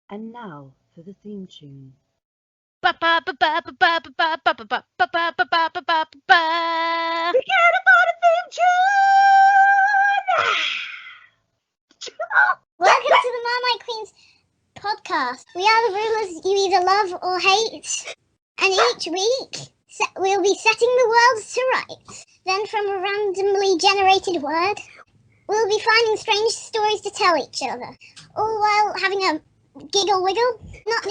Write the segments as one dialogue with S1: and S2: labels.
S1: And now for the theme tune.
S2: Forget about the theme tune!
S3: Welcome to the Marmite Queens podcast. We are the rulers you either love or hate. And each week, we'll be setting the world to rights. Then from a randomly generated word, we'll be finding strange stories to tell each other. All while having a giggle wiggle, not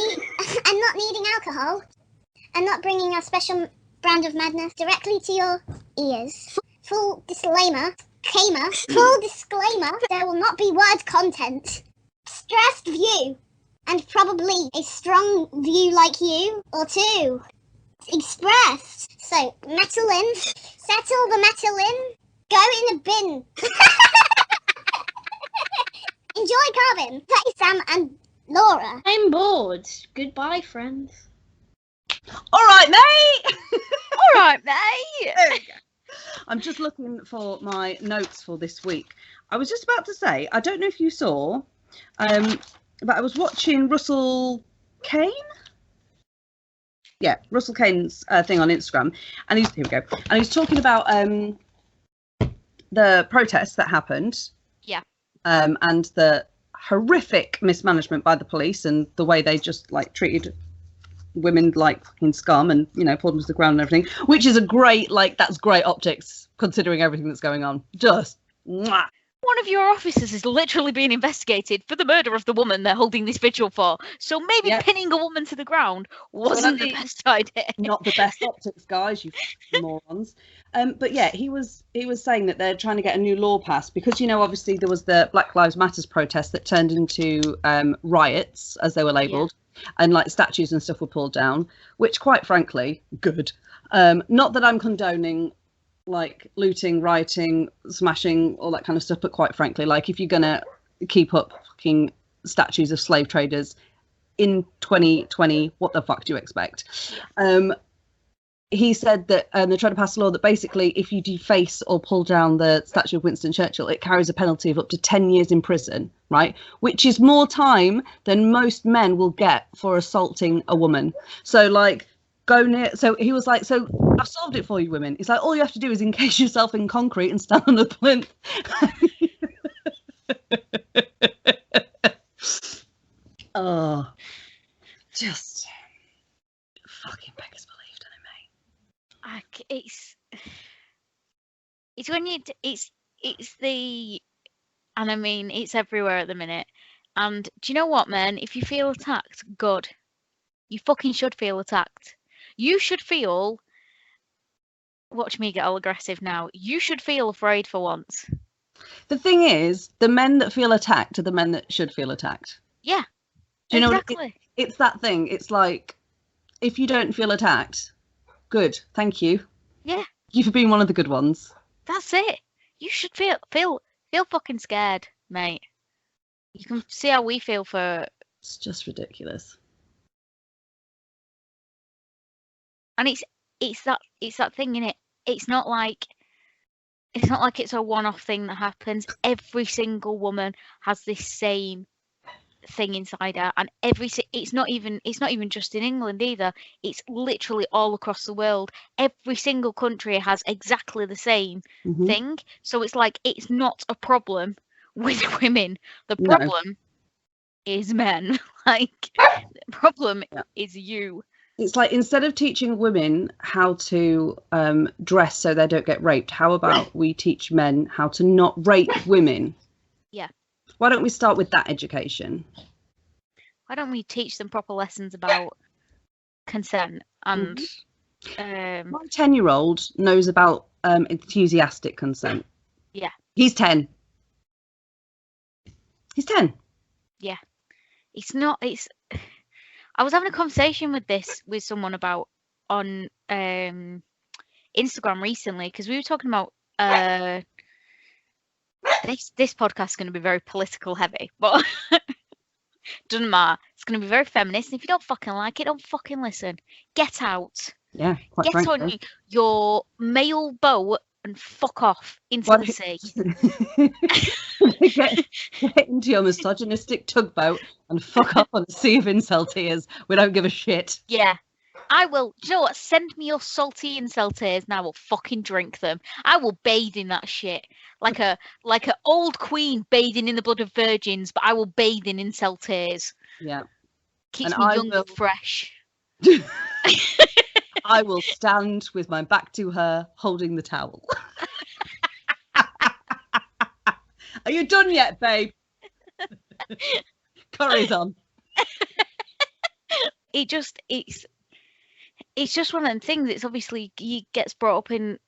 S3: needing alcohol, and not bringing our special brand of madness directly to your ears. Full disclaimer, there will not be word content, stressed view, and probably a strong view like you, or two, expressed. So, metal in, settle the metal in, go in a bin. Enjoy carving. That is Sam and Laura.
S4: I'm bored. Goodbye, friends.
S1: All right, mate.
S2: All right, mate.
S1: There we go. I'm just looking for my notes for this week. I was just about to say, I don't know if you saw, but I was watching Russell Kane. Yeah, Russell Kane's thing on Instagram, and here we go. And he's talking about the protests that happened.
S2: Yeah.
S1: And the horrific mismanagement by the police and the way they just like treated women like fucking scum and, you know, pulled them to the ground and everything, which is a great, like, that's great optics considering everything that's going on. Just mwah.
S2: One of your officers is literally being investigated for the murder of the woman they're holding this vigil for. So maybe pinning a woman to the ground wasn't the best idea.
S1: Not the best optics, guys, you morons. But yeah, he was saying that they're trying to get a new law passed because, you know, obviously there was the Black Lives Matters protest that turned into riots, as they were labelled. Yeah. And like statues and stuff were pulled down, which quite frankly, good. Not that I'm condoning like looting, rioting, smashing, all that kind of stuff, but quite frankly, like if you're gonna keep up fucking statues of slave traders in 2020, what the fuck do you expect? He said that they're trying to pass a law that basically if you deface or pull down the statue of Winston Churchill, it carries a penalty of up to 10 years in prison, right? Which is more time than most men will get for assaulting a woman. So like go near, so he was like, so I've solved it for you women. It's like all you have to do is encase yourself in concrete and stand on a plinth. Oh, just fucking beggars belief, don't it, mate?
S2: It's when it's the, and I mean it's everywhere at the minute. And do you know what, man? If you feel attacked, good. You fucking should feel attacked. You should feel. Watch me get all aggressive now. You should feel afraid for once.
S1: The thing is, the men that feel attacked are the men that should feel attacked.
S2: Yeah.
S1: Do you
S2: exactly.
S1: know what it's that thing? It's like, if you don't feel attacked, good, thank you.
S2: Yeah.
S1: You for being one of the good ones.
S2: That's it. You should feel fucking scared, mate. You can see how we feel for.
S1: It's just ridiculous.
S2: And it's that thing, innit? It's not like it's a one-off thing that happens. Every single woman has this same thing inside her, and it's not even just in England either. It's literally all across the world. Every single country has exactly the same thing. So it's like it's not a problem with women. The problem is men. Like the problem is you.
S1: It's like instead of teaching women how to dress so they don't get raped, how about we teach men how to not rape women?
S2: Yeah.
S1: Why don't we start with that education?
S2: Why don't we teach them proper lessons about consent? And
S1: my 10-year-old knows about enthusiastic consent.
S2: Yeah.
S1: He's 10. He's 10.
S2: Yeah. I was having a conversation with someone about on Instagram recently because we were talking about this podcast is going to be very political heavy, but doesn't matter. It's going to be very feminist. And if you don't fucking like it, don't fucking listen. Get out.
S1: Yeah, quite
S2: Get
S1: frankly.
S2: on your male boat and fuck off into the sea.
S1: get into your misogynistic tugboat and fuck off on a sea of incel tears. We don't give a shit.
S2: Yeah. I will. Do you know what? Send me your salty incel tears and I will fucking drink them. I will bathe in that shit. Like a old queen bathing in the blood of virgins, but I will bathe in incel tears.
S1: Yeah.
S2: Keeps
S1: And
S2: me
S1: I
S2: young
S1: will-
S2: and fresh.
S1: I will stand with my back to her, holding the towel. Are you done yet, babe? Curry's on.
S2: It's just one of them things. It's obviously gets brought up in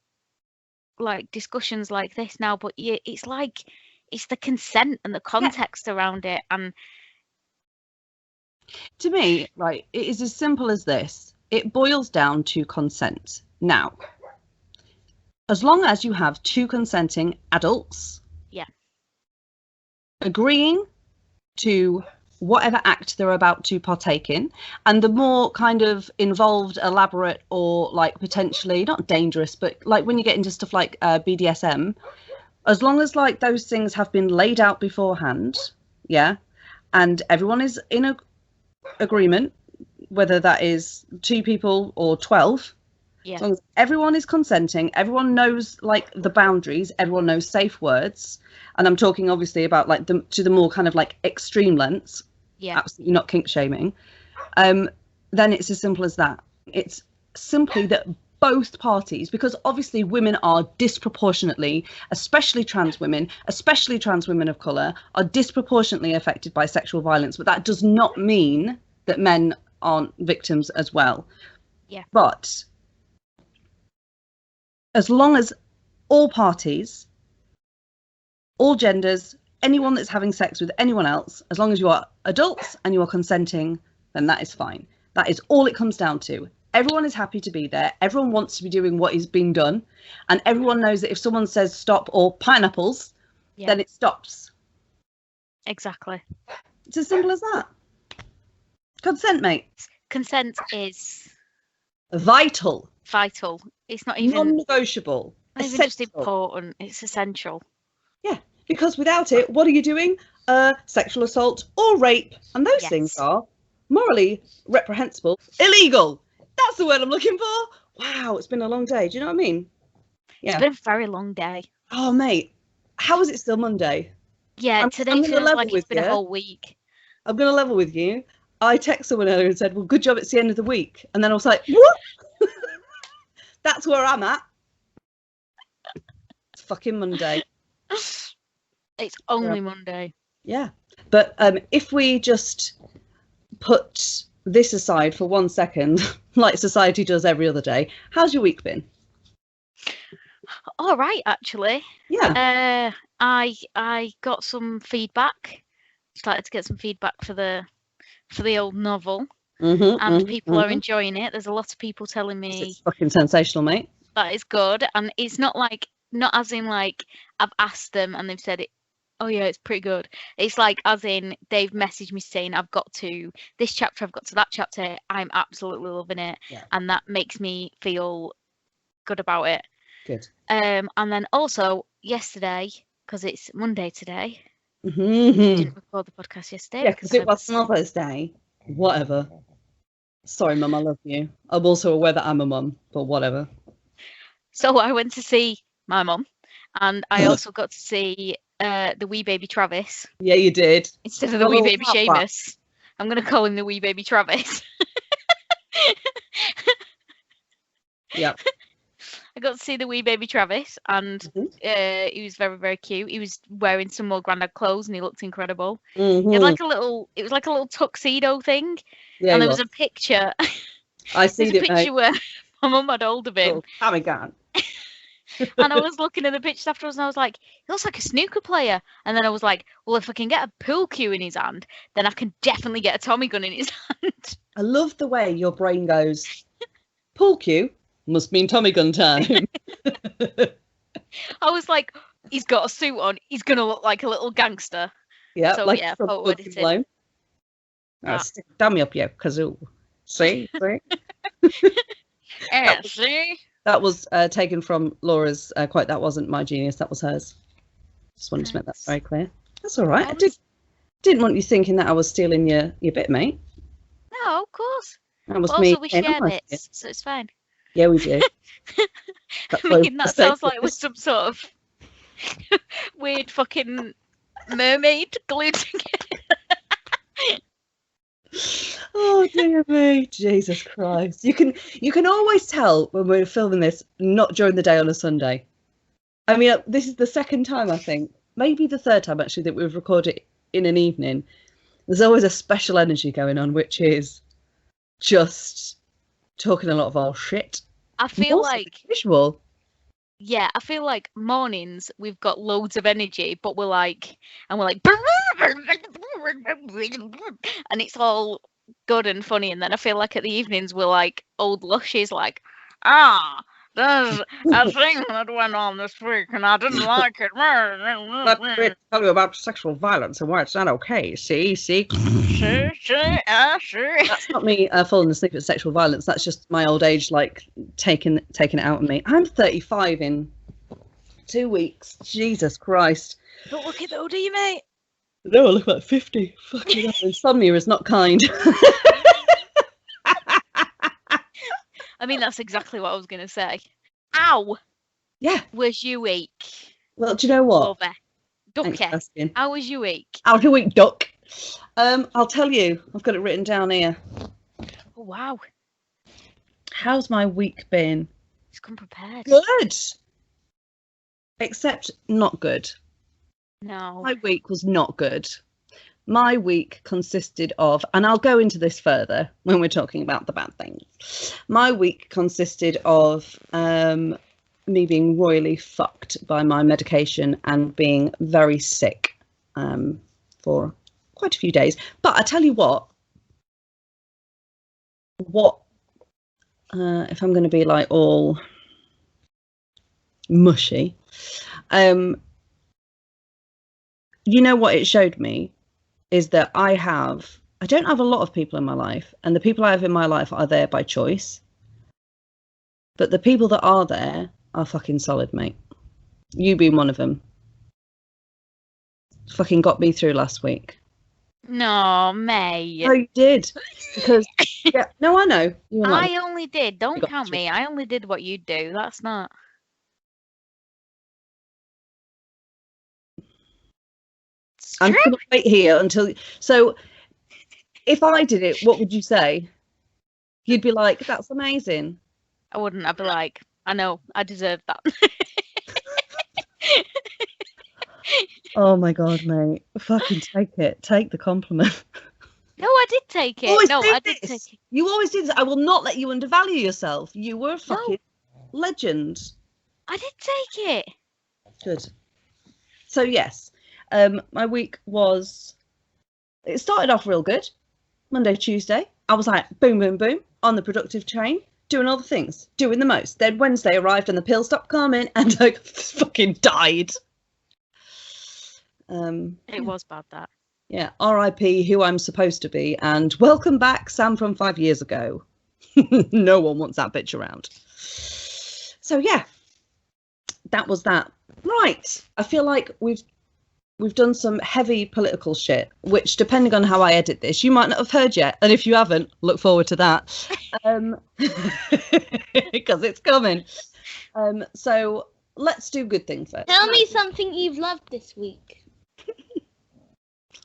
S2: like discussions like this now, but it's like it's the consent and the context around it. And
S1: to me, right, it is as simple as this. It boils down to consent. Now, as long as you have two consenting adults, agreeing to whatever act they're about to partake in, and the more kind of involved, elaborate, or like potentially not dangerous, but like when you get into stuff like BDSM, as long as like those things have been laid out beforehand, and everyone is in agreement, whether that is 2 people or 12, as long as everyone is consenting, everyone knows like the boundaries, everyone knows safe words, and I'm talking obviously about like to the more kind of like extreme lengths, absolutely not kink shaming, then it's as simple as that. It's simply that both parties, because obviously women are disproportionately, especially trans women of colour, are disproportionately affected by sexual violence, but that does not mean that men aren't victims as well. But as long as all parties, all genders, anyone that's having sex with anyone else, as long as you are adults and you are consenting, then that is fine. That is all it comes down to. Everyone is happy to be there. Everyone wants to be doing what is being done. And everyone knows that if someone says stop or pineapples, then it stops.
S2: Exactly.
S1: It's as simple as that. Consent, mate.
S2: Consent is
S1: vital.
S2: It's not even
S1: non-negotiable.
S2: Not even just important. It's essential.
S1: Yeah, because without it, what are you doing? Sexual assault or rape, and those things are morally reprehensible, illegal. That's the word I'm looking for. Wow, it's been a long day. Do you know what I mean? Yeah.
S2: It's been a very long day.
S1: Oh, mate, how is it still Monday?
S2: Yeah, today feels like it's been a whole week. I'm
S1: going to level with you. I texted someone earlier and said, well, good job, it's the end of the week. And then I was like, what? That's where I'm at. It's fucking Monday.
S2: It's only Monday.
S1: Yeah. But if we just put this aside for 1 second, like society does every other day, how's your week been?
S2: All right, actually.
S1: Yeah.
S2: I got some feedback. Started to get some feedback for the old novel, and people are enjoying it. There's a lot of people telling me
S1: it's fucking sensational, mate.
S2: That is good, and it's not as in like I've asked them and they've said it. Oh yeah, it's pretty good. It's like as in they've messaged me saying I've got to this chapter, I've got to that chapter. I'm absolutely loving it, and that makes me feel good about it.
S1: Good.
S2: And then also yesterday, because it's Monday today.
S1: Mm-hmm.
S2: Didn't record the podcast yesterday.
S1: Yeah, because it was Mother's Day. Whatever. Sorry, Mum, I love you. I'm also aware that I'm a mum, but whatever.
S2: So I went to see my mum, and I also got to see the wee baby Travis.
S1: Yeah, you did.
S2: Instead of the wee baby Seamus. I'm going to call him the wee baby Travis.
S1: Yep.
S2: I got to see the wee baby Travis, and he was very, very cute. He was wearing some more grandad clothes, and he looked incredible. He had like it was like a little tuxedo thing, and there was a picture.
S1: I see
S2: a picture where my mum had hold of him.
S1: Oh my God.
S2: And I was looking at the pictures afterwards, and I was like, he looks like a snooker player. And then I was like, well, if I can get a pool cue in his hand, then I can definitely get a Tommy gun in his hand.
S1: I love the way your brain goes, pool cue must mean Tommy gun time.
S2: I was like, he's got a suit on. He's going to look like a little gangster.
S1: Yeah,
S2: so,
S1: like
S2: yeah,
S1: from
S2: photo editing.
S1: Stick a dummy up here, because see?
S2: See?
S1: That was taken from Laura's quote. That wasn't my genius. That was hers. Just wanted to make that very clear. That's all right. I didn't want you thinking that I was stealing your bit, mate.
S2: No, of course.
S1: That was
S2: But
S1: me.
S2: also, we share bits, so it's fine.
S1: Yeah, we do.
S2: I mean, that sounds like we're some sort of weird fucking mermaid glued together.
S1: Oh dear me, Jesus Christ! You can always tell when we're filming this not during the day on a Sunday. I mean, this is the second time, I think, maybe the third time actually, that we've recorded in an evening. There's always a special energy going on, which is just talking a lot of our shit.
S2: I feel like
S1: visual.
S2: Yeah, I feel like mornings we've got loads of energy, but we're like, and it's all good and funny. And then I feel like at the evenings we're like old lushes, like, there's a thing that went on this week and I didn't like it.
S1: Let's tell you about sexual violence and why it's not okay. See. That's not me falling asleep at sexual violence. That's just my old age, like taking it out on me. I'm 35 in 2 weeks. Jesus Christ!
S2: Don't look it though, do you, mate?
S1: No, I look like 50. Fucking hell, insomnia is not kind.
S2: I mean, that's exactly what I was gonna say. Ow!
S1: Yeah.
S2: Was your week?
S1: Well, do you know what?
S2: Ducky. How was your week?
S1: How's your week, Duck? I'll tell you. I've got it written down here.
S2: Oh, wow.
S1: How's my week been?
S2: It's come prepared.
S1: Good. Except not good.
S2: No.
S1: My week was not good. My week consisted of, and I'll go into this further when we're talking about the bad things. My week consisted of me being royally fucked by my medication and being very sick for quite a few days. But I tell you what, if I'm going to be like all mushy, you know what it showed me is that I don't have a lot of people in my life, and the people I have in my life are there by choice. But the people that are there are fucking solid, mate. You being one of them. Fucking got me through last week.
S2: No, mate.
S1: No, you did. Because, yeah, no, I know.
S2: I only did. Don't count me. I only did what you do. That's not.
S1: I'm going to wait here until. So, if I did it, what would you say? You'd be like, "That's amazing."
S2: I wouldn't. I'd be like, "I know, I deserve that."
S1: Oh my god, mate! Fucking take it. Take the compliment.
S2: No, I did take it. I did take it.
S1: You always did. I will not let you undervalue yourself. You were a fucking legend.
S2: I did take it.
S1: Good. So yes. My week it started off real good. Monday, Tuesday, I was like boom, boom, boom on the productive train, doing all the things, doing the most. Then Wednesday arrived and the pills stopped coming and I fucking died.
S2: It was bad, that.
S1: Yeah, R.I.P. who I'm supposed to be, and welcome back, Sam from 5 years ago. No one wants that bitch around. So yeah, that was that. Right, I feel like we've done some heavy political shit, which, depending on how I edit this, you might not have heard yet. And if you haven't, look forward to that. Because it's coming. So let's do good things first.
S4: Tell me something you've loved this week.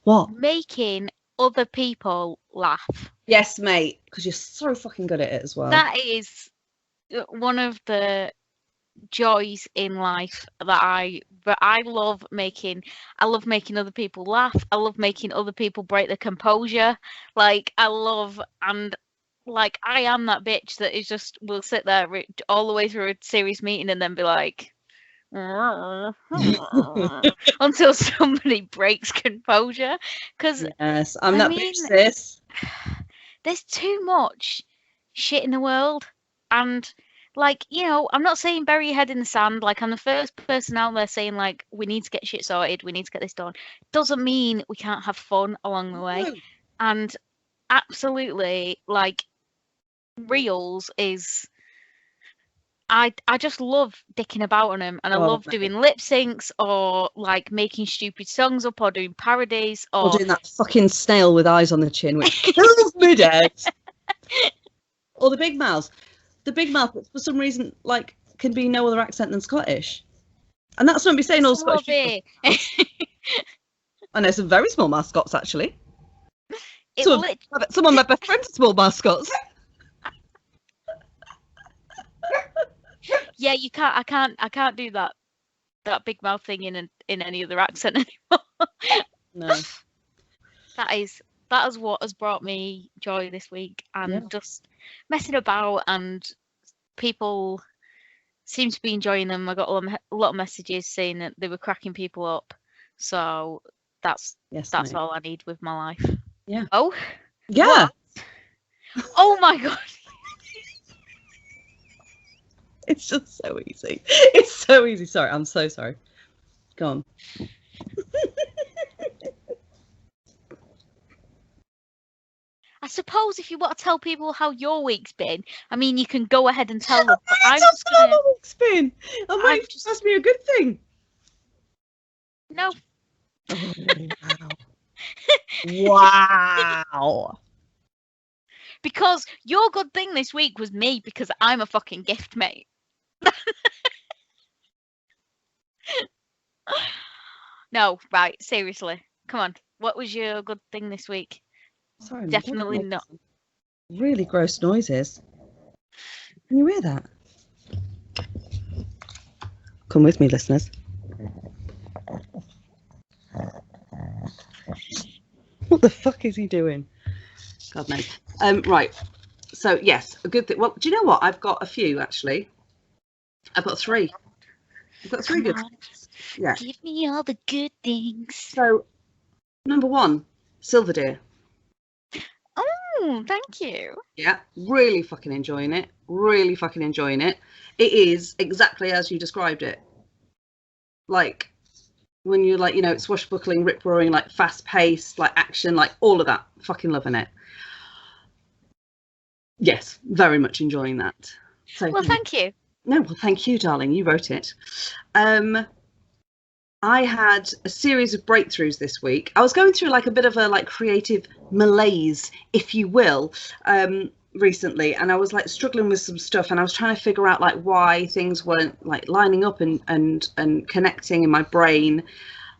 S1: What?
S2: Making other people laugh.
S1: Yes, mate, because you're so fucking good at it as well.
S2: That is one of the joys in life that I love making. I love making other people laugh. I love making other people break their composure. Like, I am that bitch that is just will sit there all the way through a serious meeting and then be like until somebody breaks composure. Because
S1: yes, I'm that bitch, sis.
S2: There's too much shit in the world, and like, you know, I'm not saying bury your head in the sand. Like, I'm the first person out there saying, like, we need to get shit sorted, we need to get this done. Doesn't mean we can't have fun along the way. And absolutely, like, Reels is I just love dicking about on them, and I
S1: Oh,
S2: love
S1: mate.
S2: doing lip syncs or like making stupid songs up or doing parodies
S1: Or
S2: or
S1: doing that fucking snail with eyes on the chin, which kills me dead. Or the big mouth. The big mouth, for some reason, like, can be no other accent than Scottish. And that's not me saying all
S2: Love
S1: Scottish
S2: it.
S1: people. I know some very small mascots, actually.
S2: It
S1: Some of my best friends are small mascots.
S2: Yeah, you can't. I can't do that big mouth thing in any other accent anymore.
S1: No.
S2: That is what has brought me joy this week, and
S1: Yeah.
S2: just messing about, and people seem to be enjoying them. I got a lot of messages saying that they were cracking people up, so that's
S1: Yes,
S2: that's
S1: mate.
S2: all I need with my life.
S1: Yeah.
S2: Oh.
S1: Yeah.
S2: What? Oh my god.
S1: It's just so easy. It's so easy. Sorry, I'm so sorry. Go on.
S2: I suppose if you want to tell people how your week's been, I mean, you can go ahead and tell them. But I'm just
S1: how
S2: gonna.
S1: my week's been. I'm waiting for you to ask me a good thing.
S2: No.
S1: Oh, wow. Wow.
S2: Because your good thing this week was me, because I'm a fucking gift, mate. No, right, seriously. Come on. What was your good thing this week?
S1: Sorry,
S2: Definitely
S1: I'm
S2: not.
S1: really gross noises. Can you hear that? Come with me, listeners. What the fuck is he doing? God knows. Right. So yes, a good thing. Well, do you know what? I've got a few actually. I've got three. I've got three
S2: Come
S1: good.
S2: on.
S1: Yeah.
S2: Give me all the good things.
S1: So, number one, Silver Deer.
S2: Oh, thank you.
S1: Yeah, really fucking enjoying it. Really fucking enjoying it. It is exactly as you described it. Like when you're like, you know, swashbuckling, rip roaring, like fast paced, like action, like all of that. Fucking loving it. Yes, very much enjoying that. So
S2: Well, thank you.
S1: No, well, thank you, darling. You wrote it. I had a series of breakthroughs this week. I was going through like a bit of a like creative malaise, if you will, recently, and I was like struggling with some stuff, and I was trying to figure out like why things weren't like lining up and connecting in my brain,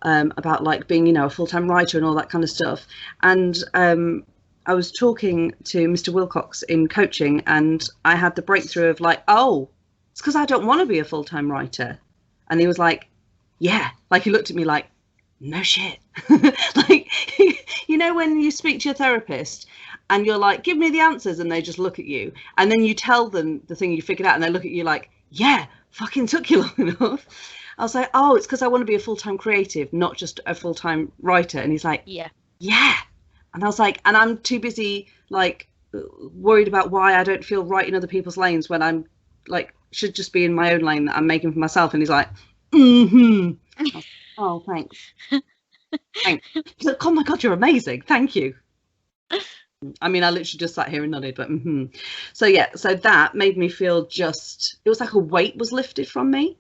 S1: about like being, you know, a full-time writer and all that kind of stuff. And I was talking to Mr. Wilcox in coaching, and I had the breakthrough of like, oh, it's because I don't want to be a full-time writer. And he was like, yeah, like he looked at me like, no shit. Like, you know, when you speak to your therapist and you're like, give me the answers, and they just look at you, and then you tell them the thing you figured out and they look at you like, yeah, fucking took you long enough. I was like, oh, it's because I want to be a full-time creative, not just a full-time writer. And he's like, yeah. And I was like, and I'm too busy like worried about why I don't feel right in other people's lanes when I'm like should just be in my own lane that I'm making for myself. And he's like, oh, thanks. Thanks. He's like, oh my god, you're amazing, thank you. I mean, I literally just sat here and nodded, but so yeah, so that made me feel just, it was like a weight was lifted from me.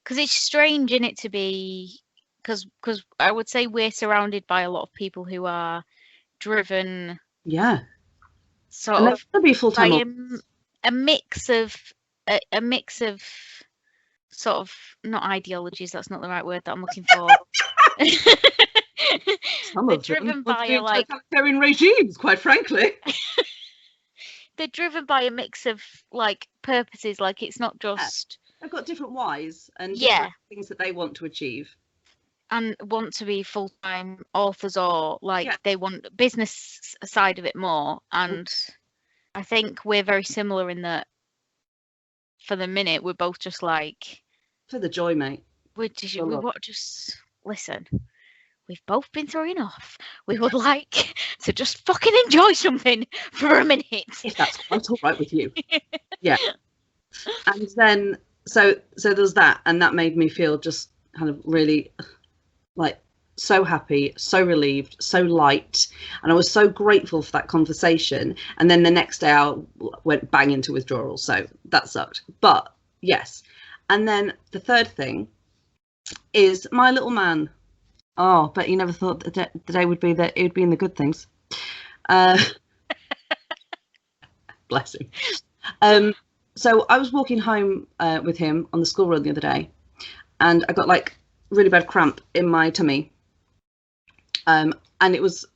S2: Because it's strange in it to be, because I would say we're surrounded by a lot of people who are driven,
S1: yeah,
S2: sort
S1: and
S2: of
S1: be full-time
S2: a mix of sort of, not ideologies, that's not the right word that I'm looking for. They're driven by a like
S1: totalitarian regimes, quite frankly.
S2: They're driven by a mix of like purposes, like it's not just
S1: they've got different whys and things that they want to achieve
S2: and want to be full-time authors, or like they want business side of it more. And I think we're very similar in that for the minute we're both just like,
S1: for the joy, mate.
S2: We want just listen, we've both been through enough. We would like to just fucking enjoy something for a minute,
S1: if that's quite all right with you. Yeah. And then so there's that, and that made me feel just kind of really like so happy, so relieved, so light, and I was so grateful for that conversation. And then the next day I went bang into withdrawal, so that sucked. But yes. And then the third thing is my little man. Oh, but you never thought the day would be that it would be in the good things. Bless him. So I was walking home with him on the school run the other day, and I got like really bad cramp in my tummy. And it was,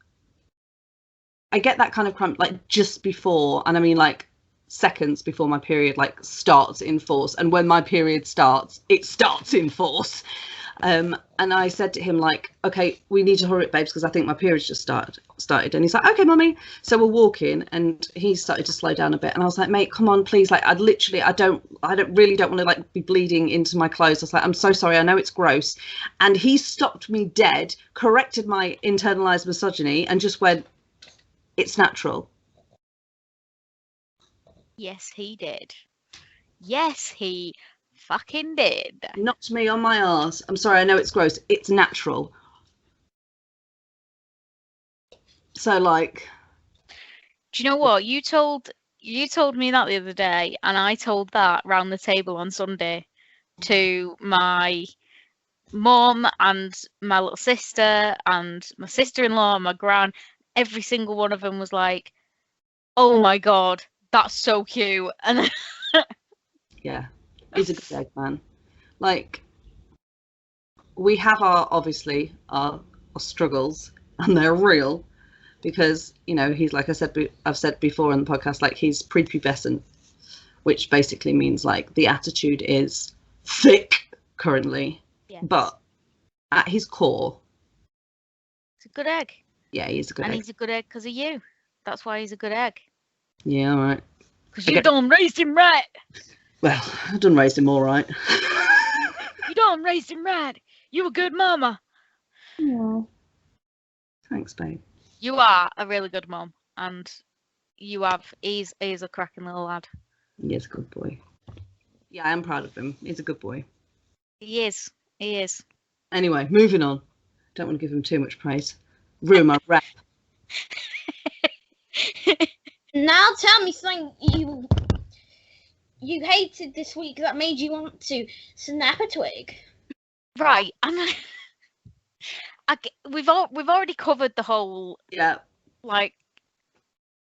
S1: I get that kind of cramp like just before, and I mean like seconds before my period like starts in force. And when my period starts, it starts in force. And I said to him like, okay, we need to hurry up, babes, because I think my period's just started. And he's like, okay, mummy. So we're walking, and he started to slow down a bit. And I was like, mate, come on, please. Like, I don't really want to like be bleeding into my clothes. I was like, I'm so sorry. I know it's gross. And he stopped me dead, corrected my internalized misogyny, and just went, it's natural.
S2: Yes, he did. Yes, he fucking did.
S1: Knocked me on my arse. I'm sorry, I know it's gross. It's natural. So like,
S2: do you know what? You told me that the other day, and I told that round the table on Sunday to my mum and my little sister and my sister-in-law and my gran. Every single one of them was like, oh my god, that's so cute. And
S1: yeah, he's a good egg, man. Like, we have obviously our struggles, and they're real, because, you know, he's, like I've said before in the podcast, like, he's prepubescent, which basically means like the attitude is thick currently. Yes. But at his core,
S2: it's a good egg.
S1: Yeah, he's a good egg.
S2: And he's a good egg because of you. That's why he's a good egg.
S1: Yeah, all right.
S2: Because you done raised him right.
S1: Well, I done raised him all right.
S2: You done raised him right. You a good mama.
S1: Yeah. Thanks, babe.
S2: You are a really good mum, and he's a cracking little lad.
S1: He is a good boy. Yeah, I am proud of him. He's a good boy.
S2: He is. He is.
S1: Anyway, moving on. Don't want to give him too much praise. Ruin my rep.
S4: Now tell me something you hated this week that made you want to snap a twig.
S2: Right, we've already covered the whole like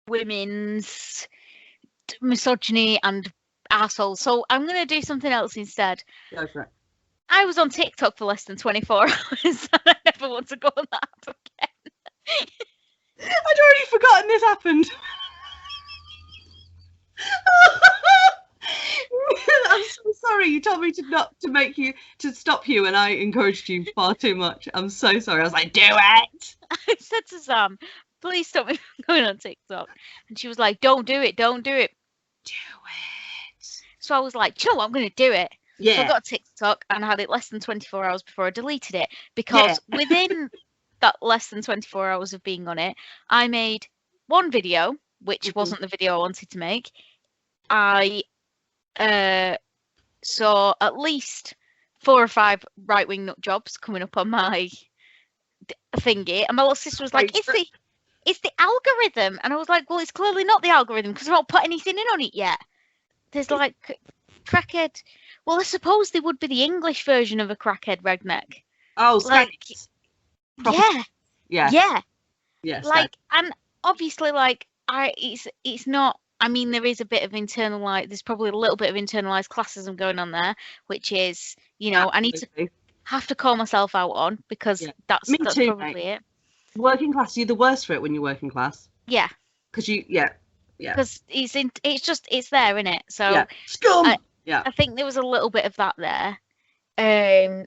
S2: women's misogyny and assholes. So I'm gonna do something else instead.
S1: Go for it.
S2: I was on TikTok for less than 24 hours, and I never want to go on that app again.
S1: I'd already forgotten this happened. I'm so sorry. You told me to stop you, and I encouraged you far too much. I'm so sorry. I was like, do it.
S2: I said to Sam, please stop me from going on TikTok. And she was like, don't do it. Don't do it.
S1: Do it.
S2: So I was like, you know what? I'm going to do it.
S1: Yeah.
S2: So I got TikTok and I had it less than 24 hours before I deleted it, because within that less than 24 hours of being on it, I made one video, which wasn't the video I wanted to make. I saw at least 4 or 5 right-wing nut jobs coming up on my thingy, and my little sister was like, it's the algorithm. And I was like, well, it's clearly not the algorithm, because I've not put anything in on it yet. There's like crackhead. Well, I suppose they would be the English version of a crackhead redneck.
S1: Oh,
S2: like, yeah. Like, and obviously, like, it's not. I mean, there is a bit of there's probably a little bit of internalized classism going on there, which is, you know,
S1: absolutely.
S2: I need to have to call myself out on, because that's
S1: too,
S2: probably
S1: mate.
S2: it.
S1: Working class, you're the worst for it when you're working class.
S2: Yeah.
S1: Because because
S2: it's there, isn't it? So
S1: scum.
S2: I think there was a little bit of that there. I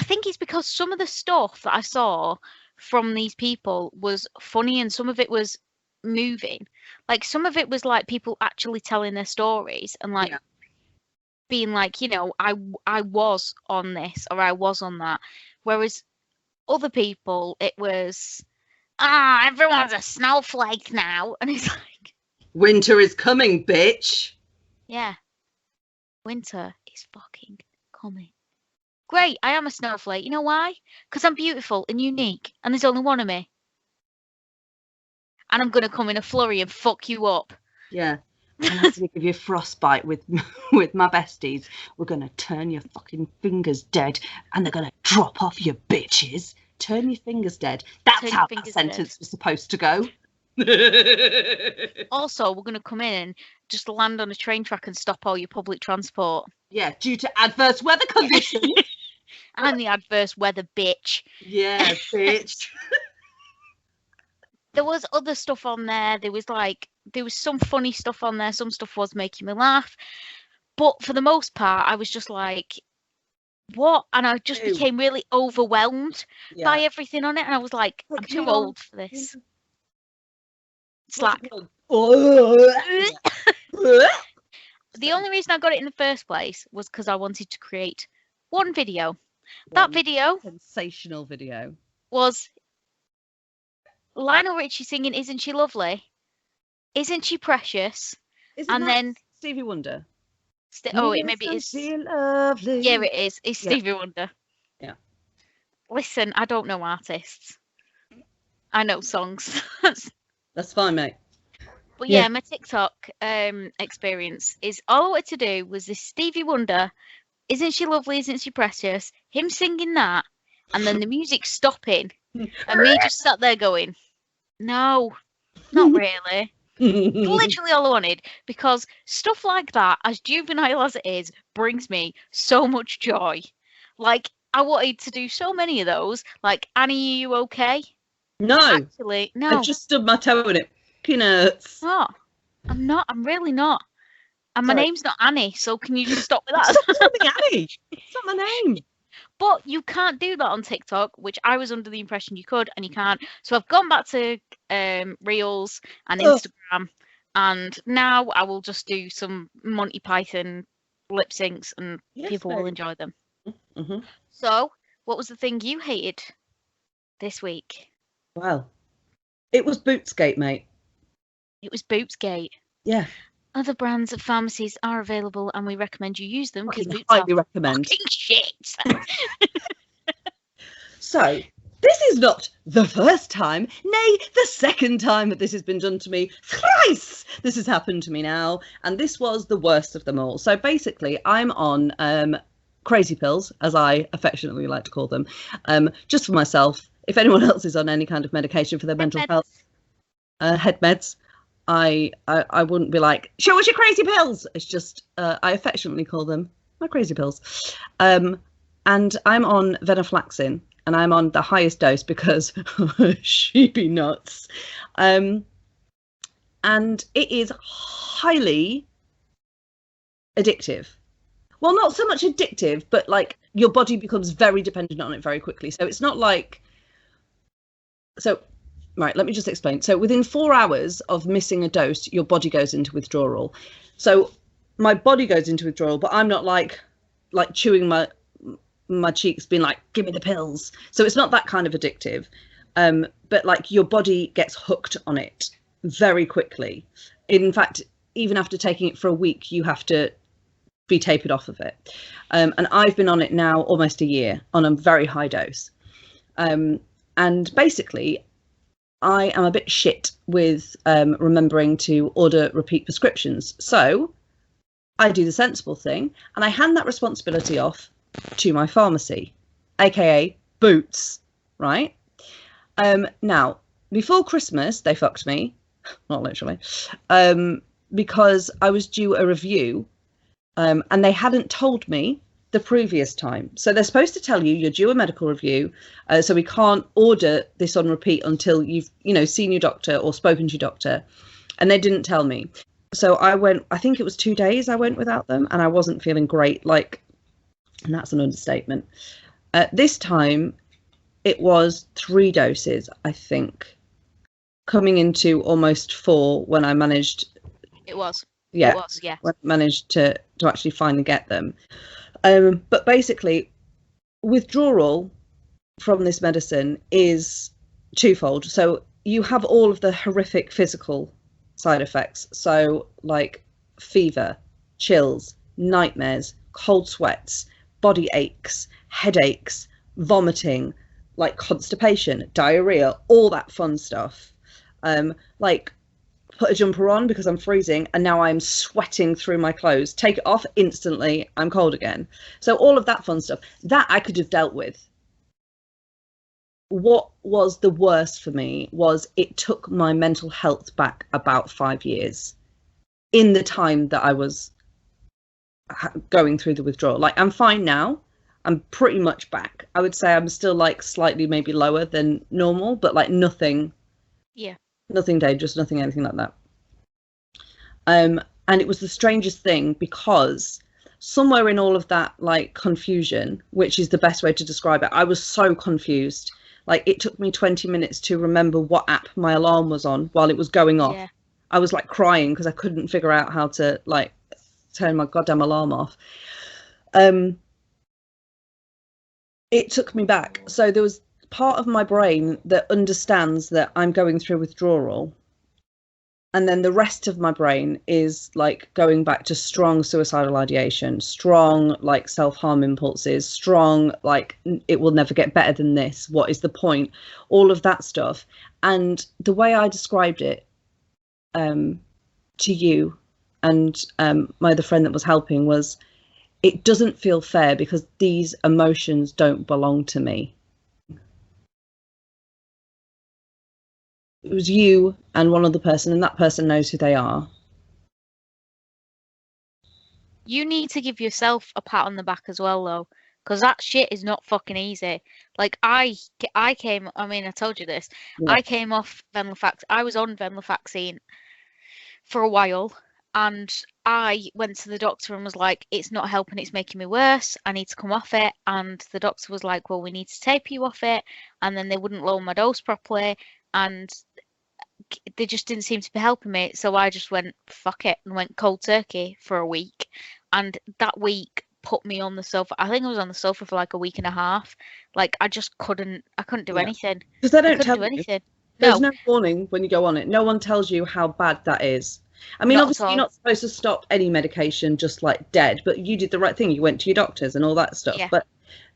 S2: think it's because some of the stuff that I saw from these people was funny, and some of it was moving. Like, some of it was like people actually telling their stories and like being like, you know, I was on this or I was on that. Whereas other people, it was, everyone's a snowflake now. And it's like,
S1: winter is coming, bitch.
S2: Yeah. Winter is fucking coming. Great, I am a snowflake. You know why? Because I'm beautiful and unique, and there's only one of me. And I'm going to come in a flurry and fuck you up.
S1: Yeah. I'm going to give you a frostbite with my besties. We're going to turn your fucking fingers dead, and they're going to drop off your bitches. Turn your fingers dead. That's how that sentence was supposed to go.
S2: Also, we're going to come in and just land on a train track and stop all your public transport.
S1: Yeah, due to adverse weather conditions.
S2: I'm the adverse weather bitch.
S1: Yeah, bitch.
S2: There was other stuff on there. There was some funny stuff on there. Some stuff was making me laugh. But for the most part, I was just like, what? And I just became really overwhelmed by everything on it. And I was like, I'm too old for this. Slack. The only reason I got it in the first place was because I wanted to create one video. That video,
S1: sensational video,
S2: was Lionel Richie singing "Isn't She Lovely? Isn't She Precious?"
S1: And then Stevie Wonder.
S2: Maybe it is.
S1: Lovely.
S2: Yeah, it is. It's Stevie Wonder.
S1: Yeah.
S2: Listen, I don't know artists. I know songs.
S1: That's fine, mate.
S2: But yeah, my TikTok experience is all I wanted to do was this Stevie Wonder, "Isn't She Lovely? Isn't She Precious?" Him singing that, and then the music stopping, and me just sat there going, "No, not really." Literally all I wanted, because stuff like that, as juvenile as it is, brings me so much joy. Like, I wanted to do so many of those. Like, "Annie, are you okay?"
S1: No.
S2: Actually, no.
S1: I just stood my toe in it. Peanuts.
S2: No, I'm not. I'm really not. And my name's not Annie, so can you just stop with that?
S1: Stop calling me Annie. It's not my name.
S2: But you can't do that on TikTok, which I was under the impression you could, and you can't. So I've gone back to Reels and Instagram, and now I will just do some Monty Python lip syncs, and people will enjoy them.
S1: Mm-hmm.
S2: So, what was the thing you hated this week?
S1: Well, it was Bootsgate, mate.
S2: It was Bootsgate.
S1: Yeah.
S2: Other brands of pharmacies are available, and we recommend you use them because Boots
S1: highly
S2: are
S1: recommend.
S2: fucking shit.
S1: So, this is not the first time, nay, the second time that this has been done to me. Thrice this has happened to me now, and this was the worst of them all. So basically, I'm on crazy pills, as I affectionately like to call them, just for myself. If anyone else is on any kind of medication for their mental health, head meds, I wouldn't be like, show us your crazy pills. It's just, I affectionately call them my crazy pills. And I'm on venlafaxine, and I'm on the highest dose because she be nuts. And it is highly addictive. Well, not so much addictive, but like your body becomes very dependent on it very quickly. So it's not like, right, let me just explain. So within 4 hours of missing a dose, your body goes into withdrawal. So my body goes into withdrawal, but I'm not like chewing my cheeks, being like, give me the pills. So it's not that kind of addictive. But like your body gets hooked on it very quickly. In fact, even after taking it for a week, you have to be tapered off of it. And I've been on it now almost a year on a very high dose. And basically, I am a bit shit with remembering to order repeat prescriptions. So I do the sensible thing, and I hand that responsibility off to my pharmacy, aka Boots, right? Now, before Christmas, they fucked me, not literally, because I was due a review, and they hadn't told me the previous time. So they're supposed to tell you you're due a medical review, so we can't order this on repeat until you've seen your doctor or spoken to your doctor, and they didn't tell me. So I went, I think it was 2 days I went without them, and I wasn't feeling great, and that's an understatement. This time it was 3 doses, I think, coming into almost 4 when I managed.
S2: It was.
S1: Yeah.
S2: It was, yeah.
S1: When I managed to actually finally get them. But basically, withdrawal from this medicine is twofold. So you have all of the horrific physical side effects. So like fever, chills, nightmares, cold sweats, body aches, headaches, vomiting, like constipation, diarrhea, all that fun stuff. Like put a jumper on because I'm freezing and now I'm sweating through my clothes. Take it off instantly, I'm cold again. So all of that fun stuff, that I could have dealt with. What was the worst for me was it took my mental health back about 5 years in the time that I was going through the withdrawal. Like, I'm fine now. I'm pretty much back. I would say I'm still like slightly maybe lower than normal, but like nothing dangerous, nothing anything like that. And it was the strangest thing because somewhere in all of that like confusion, which is the best way to describe it, I was so confused. Like, it took me 20 minutes to remember what app my alarm was on while it was going off. Yeah. I was like crying because I couldn't figure out how to like turn my goddamn alarm off. It took me back. So there was part of my brain that understands that I'm going through withdrawal, and then the rest of my brain is like going back to strong suicidal ideation, strong like self-harm impulses, strong like it will never get better than this, what is the point, all of that stuff. And the way I described it to you and my other friend that was helping was, it doesn't feel fair because these emotions don't belong to me. It was you and one other person, and that person knows who they are.
S2: You need to give yourself a pat on the back as well, though, because that shit is not fucking easy. Like, I came, I mean, I told you this. Yeah. I came off venlafaxine. I was on venlafaxine for a while, and I went to the doctor and was like, it's not helping, it's making me worse, I need to come off it. And the doctor was like, well, we need to taper you off it. And then they wouldn't lower my dose properly, and they just didn't seem to be helping me. So I just went, fuck it, and went cold turkey for a week. And that week put me on the sofa. I think I was on the sofa for like a week and a half. Like, I couldn't do anything.
S1: Because they don't tell you anything. There's no warning when you go on it. No one tells you how bad that is. I mean, obviously, you're not supposed to stop any medication just like dead, but you did the right thing. You went to your doctors and all that stuff. Yeah. But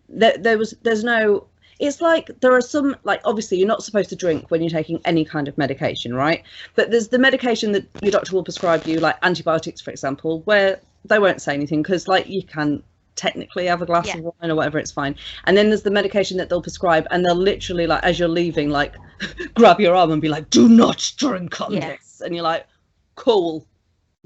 S1: there's no, it's like there are some, like, obviously you're not supposed to drink when you're taking any kind of medication, right? But there's the medication that your doctor will prescribe you, like antibiotics, for example, where they won't say anything because, like, you can technically have a glass of wine or whatever, it's fine. And then there's the medication that they'll prescribe, and they'll literally, like, as you're leaving, like, grab your arm and be like, do not drink on this. And you're like, cool,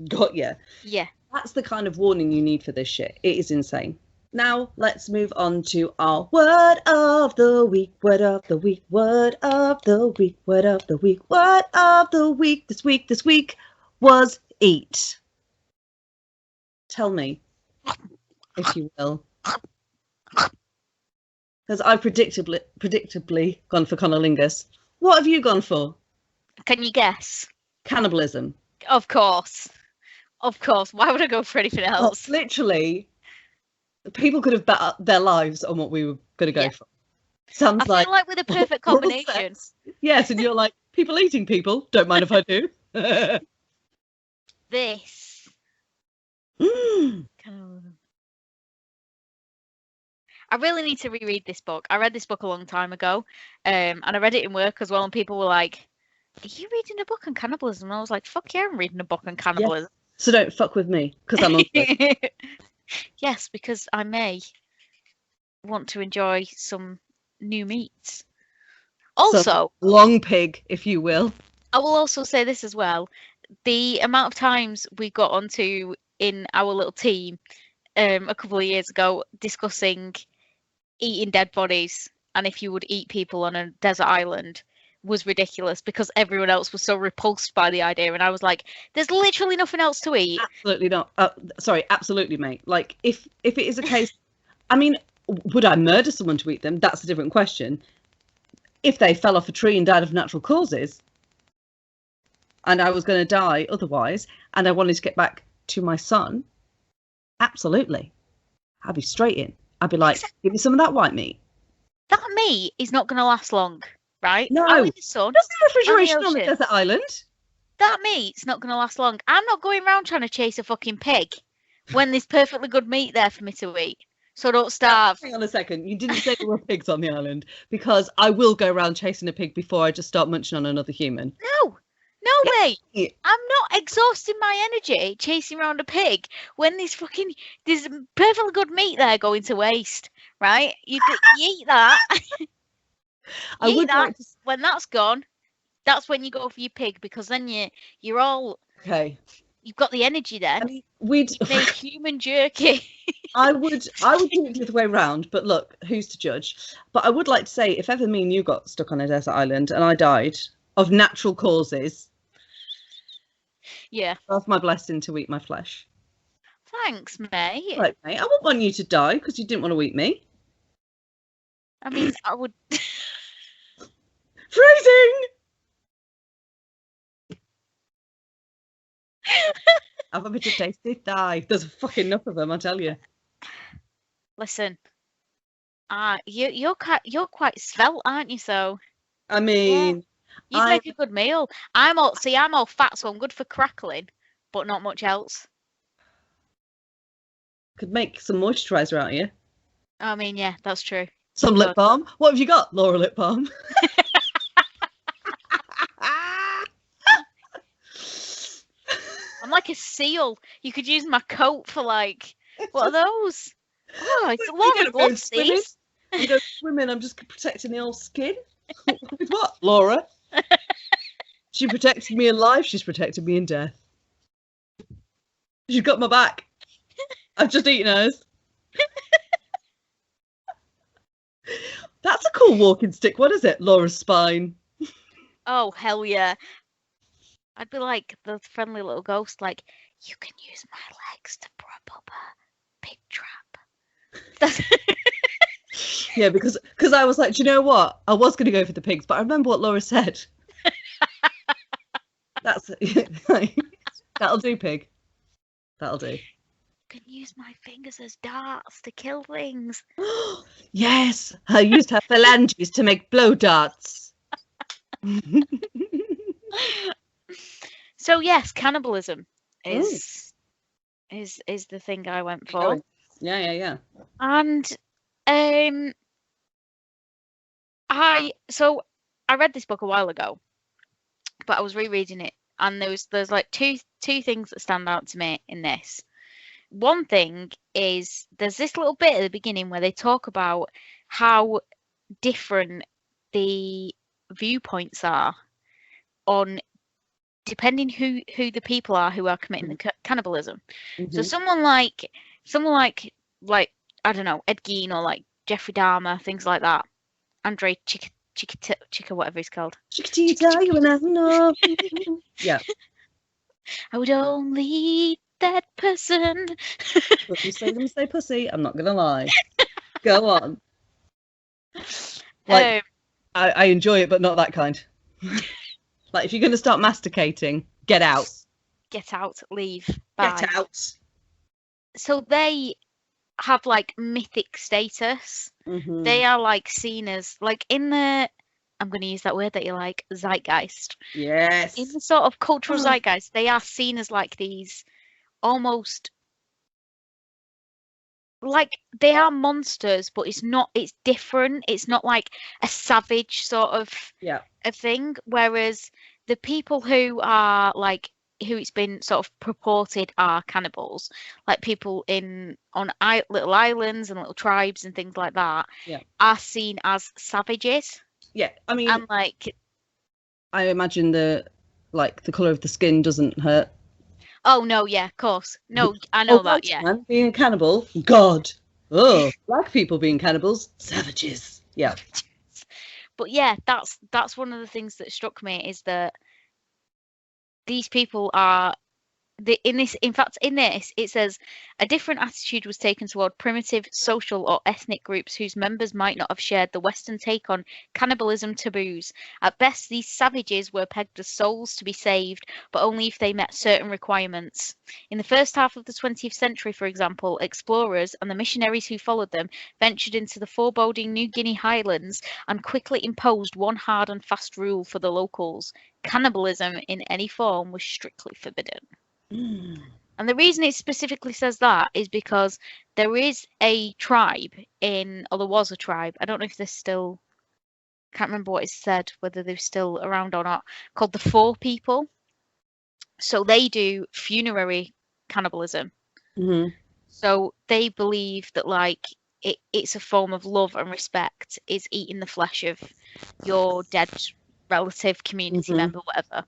S1: got ya.
S2: Yeah.
S1: That's the kind of warning you need for this shit. It is insane. Now, let's move on to our word of the week, word of the week, word of the week, word of the week, word of the week. This week was eat. Tell me, if you will. Because I've predictably gone for Connolingus. What have you gone for?
S2: Can you guess?
S1: Cannibalism.
S2: Of course. Why would I go for anything else?
S1: Well, literally, people could have bet their lives on what we were going to go for. Sounds
S2: I feel like with a perfect combination.
S1: Yes, and you're like, people eating people. Don't mind if I do.
S2: This. I really need to reread this book. I read this book a long time ago, and I read it in work as well, and people were like, are you reading a book on cannibalism? And I was like, fuck yeah, I'm reading a book on cannibalism.
S1: Yeah. So don't fuck with me, because I'm on
S2: Yes, because I may want to enjoy some new meats. Also,
S1: some long pig, if you will.
S2: I will also say this as well. The amount of times we got onto in our little team a couple of years ago discussing eating dead bodies and if you would eat people on a desert island was ridiculous because everyone else was so repulsed by the idea, and I was like, there's literally nothing else to eat.
S1: Absolutely not. Absolutely, mate. Like, if it is a case, I mean, would I murder someone to eat them? That's a different question. If they fell off a tree and died of natural causes and I was going to die otherwise and I wanted to get back to my son, absolutely, I'd be straight in. I'd be like, give me some of that white meat.
S2: That meat is not going to last long. Right?
S1: No,
S2: out in the sun,
S1: there's no refrigeration on the desert island.
S2: That meat's not going to last long. I'm not going around trying to chase a fucking pig when there's perfectly good meat there for me to eat. So don't starve.
S1: Hang on a second. You didn't say there were pigs on the island, because I will go around chasing a pig before I just start munching on another human.
S2: No, mate. I'm not exhausting my energy chasing around a pig when there's perfectly good meat there going to waste, right? You eat that.
S1: I would like to...
S2: When that's gone, that's when you go for your pig, because then you're all
S1: okay.
S2: You've got the energy then.
S1: I mean, we'd
S2: make human jerky.
S1: I would do it the other way round, but look, who's to judge? But I would like to say, if ever me and you got stuck on a desert island and I died of natural causes,
S2: yeah,
S1: that's my blessing to eat my flesh.
S2: Thanks, mate.
S1: Right, mate. I wouldn't want you to die because you didn't want to eat me.
S2: I mean, I would.
S1: Freezing. Have a bit of tasty thigh. There's fucking enough of them, I tell you.
S2: Listen, you're quite svelte, aren't you? So
S1: I mean,
S2: you make a good meal. I'm all fat, so I'm good for crackling, but not much else.
S1: Could make some moisturiser out of you.
S2: I mean, yeah, that's true.
S1: Some lip balm. What have you got, Laura? Lip balm.
S2: I'm like a seal. You could use my coat for what are those? Oh, it's a lot of gloves.
S1: You go swimming. I'm just protecting the old skin. With what, Laura? She protected me in life. She's protected me in death. She's got my back. I've just eaten hers. That's a cool walking stick. What is it? Laura's spine.
S2: Oh, hell yeah. I'd be like the friendly little ghost, you can use my legs to prop up a pig trap.
S1: Yeah, because I was like, do you know what? I was going to go for the pigs, but I remember what Laura said. That'll do, pig. That'll do.
S2: Can use my fingers as darts to kill things.
S1: Yes, I used her phalanges to make blow darts.
S2: So yes, cannibalism is the thing I went for.
S1: Yeah.
S2: And I read this book a while ago, but I was rereading it, and there's two things that stand out to me in this. One thing is there's this little bit at the beginning where they talk about how different the viewpoints are on depending who the people are who are committing the cannibalism. Mm-hmm. So someone like I don't know, Ed Gein or Jeffrey Dahmer, things like that. Andre Chica, whatever he's called.
S1: Chiquitita, you and I know. Yeah.
S2: I would only eat that person.
S1: But you say pussy, I'm not gonna lie. Go on. I enjoy it, but not that kind. If you're gonna start masticating, get out.
S2: Get out, leave. Bye.
S1: Get out.
S2: So they have mythic status. Mm-hmm. They are seen as in the, I'm going to use that word that you like, zeitgeist.
S1: Yes.
S2: In the sort of cultural zeitgeist, they are seen as these almost they are monsters, but it's different. It's not like a savage sort of a thing. Whereas the people who are who it's been sort of purported are cannibals, people on little islands and little tribes and things like that, are seen as savages.
S1: Yeah, I mean,
S2: and
S1: I imagine the colour of the skin doesn't hurt.
S2: Oh no, yeah, of course. No, I know that. Yeah,
S1: man, being a cannibal, God. Oh, black people being cannibals, savages. Yeah.
S2: But yeah, that's one of the things that struck me is that these people are in this it says a different attitude was taken toward primitive social or ethnic groups whose members might not have shared the Western take on cannibalism taboos. At best, these savages were pegged as souls to be saved, but only if they met certain requirements. In the first half of the 20th century, for example, explorers and the missionaries who followed them ventured into the foreboding New Guinea highlands and quickly imposed one hard and fast rule for the locals: cannibalism in any form was strictly forbidden. And the reason it specifically says that is because there is a tribe or there was a tribe. I don't know if they're still, can't remember what it said, whether they're still around or not, called the Four People. So they do funerary cannibalism.
S1: Mm-hmm.
S2: So they believe that like it's a form of love and respect is eating the flesh of your dead relative, community member, whatever.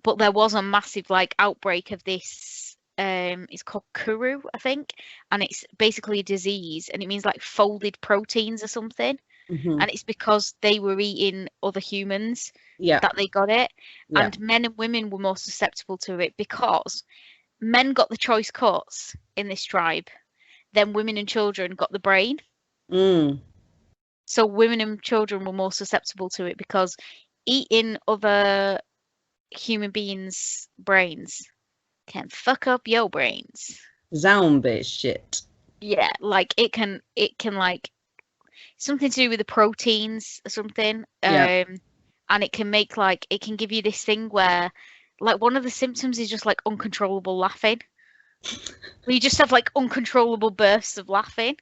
S2: But there was a massive like outbreak of this. It's called kuru, I think, and it's basically a disease, and it means like folded proteins or something.
S1: Mm-hmm.
S2: And it's because they were eating other humans
S1: Yeah.
S2: that they got it.
S1: Yeah.
S2: And men and women were more susceptible to it because men got the choice cuts in this tribe, then women and children got the brain. So women and children were more susceptible to it because eating other human beings' brains can fuck up your brains.
S1: Zombie shit.
S2: Yeah, like it can like something to do with the proteins or something.
S1: Yeah.
S2: And it can make like it can give you this thing where like one of the symptoms is just like uncontrollable laughing. Where you just have like uncontrollable bursts of laughing.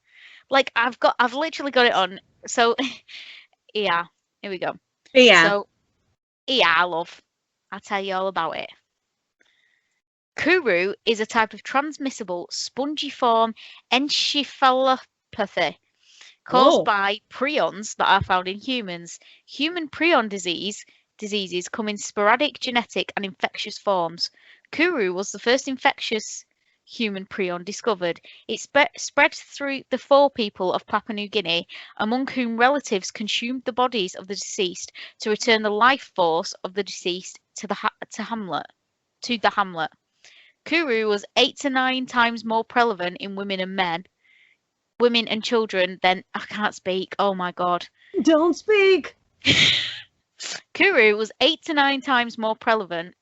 S2: Like I've literally got it on. So yeah, here we go.
S1: Yeah.
S2: So yeah, love. I'll tell you all about it. Kuru is a type of transmissible spongiform encephalopathy caused by prions that are found in humans. Human prion diseases come in sporadic genetic and infectious forms. Kuru was the first infectious human prion discovered. It spread through the Four People of Papua New Guinea, among whom relatives consumed the bodies of the deceased to return the life force of the deceased to the hamlet. Kuru was 8 to 9 times more prevalent in women and children than I can't speak. Oh my god.
S1: Don't speak.
S2: Kuru was 8 to 9 times more prevalent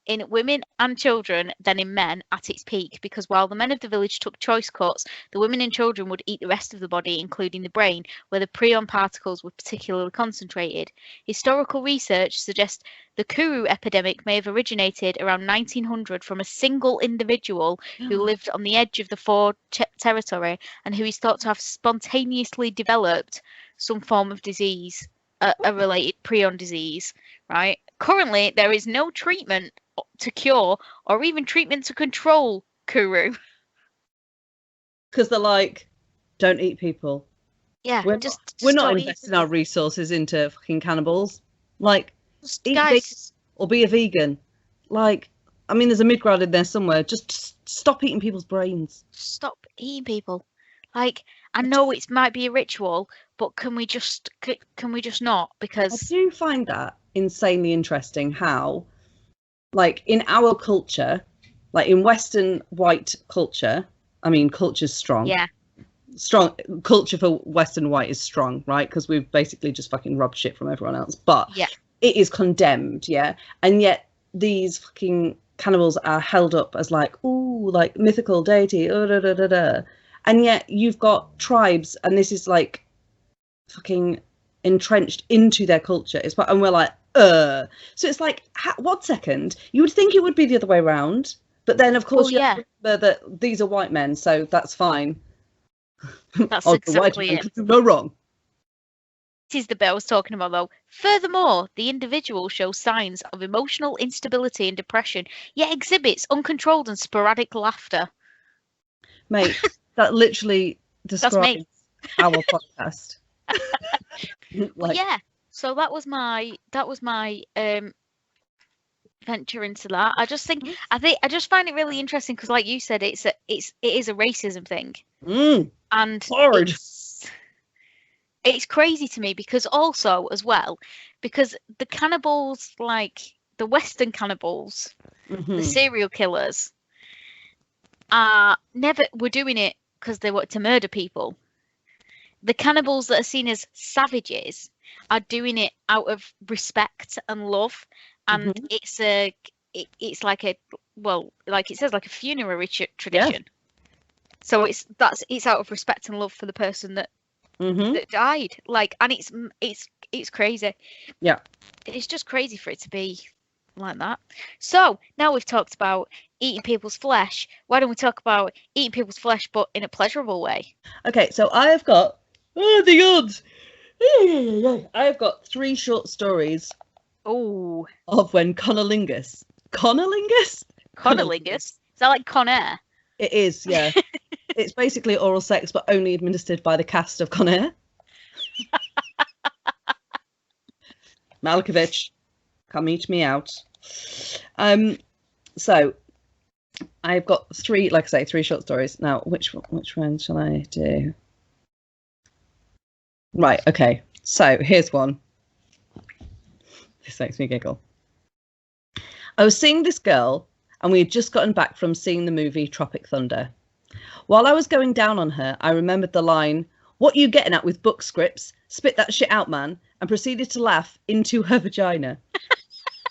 S2: in women and children than in men at its peak, because while the men of the village took choice cuts, the women and children would eat the rest of the body, including the brain, where the prion particles were particularly concentrated. Historical research suggests the Kuru epidemic may have originated around 1900 from a single individual who lived on the edge of the Four territory and who is thought to have spontaneously developed some form of disease, a related prion disease, right? Currently, there is no treatment to cure or even treatment to control Kuru.
S1: Because they're like, don't eat people.
S2: Yeah,
S1: we're not investing our resources into fucking cannibals. Like, eat vegan or be a vegan. Like, I mean, there's a mid-ground in there somewhere. Just stop eating people's brains.
S2: Stop eating people. Like, I know it might be a ritual, but can we just not? Because
S1: I do find that insanely interesting how, like, in our culture, like in Western white culture, I mean, culture's strong.
S2: Yeah.
S1: Strong culture for Western white is strong, right? Because we've basically just fucking robbed shit from everyone else. But
S2: yeah,
S1: it is condemned, yeah. And yet these fucking cannibals are held up as like, ooh, like mythical deity, da da da da. And yet you've got tribes, and this is like fucking entrenched into their culture. And we're like, So it's like, 1 second, you would think it would be the other way around, but then of course you have to remember that these are white men, so that's fine.
S2: That's exactly it.
S1: No wrong.
S2: This is the bit I was talking about, though. Furthermore, the individual shows signs of emotional instability and depression, yet exhibits uncontrolled and sporadic laughter.
S1: Mate, that literally describes our podcast.
S2: Well, yeah. So that was my venture into that. I just find it really interesting because, like you said, it is a racism thing, and
S1: hard.
S2: It's crazy to me because also as well because the cannibals, like the Western cannibals, the serial killers, were doing it because they wanted to murder people. The cannibals that are seen as savages are doing it out of respect and love, and it's like a like it says, like a funerary tradition. Yeah. So it's out of respect and love for the person that died. Like, and it's crazy.
S1: Yeah,
S2: it's just crazy for it to be like that. So now we've talked about eating people's flesh. Why don't we talk about eating people's flesh, but in a pleasurable way?
S1: Okay, so I have got the odds. I have got 3 short stories
S2: Oh,
S1: of when Connolingus.
S2: Connolingus? Is that like Con Air?
S1: It is, yeah. It's basically oral sex, but only administered by the cast of Con Air. Malkovich, come eat me out. So I've got 3, like I say, 3 short stories. Now, which one shall I do? Right, okay. So here's one. This makes me giggle. I was seeing this girl, and we had just gotten back from seeing the movie Tropic Thunder. While I was going down on her, I remembered the line, "What you getting at with book scripts? Spit that shit out, man," and proceeded to laugh into her vagina.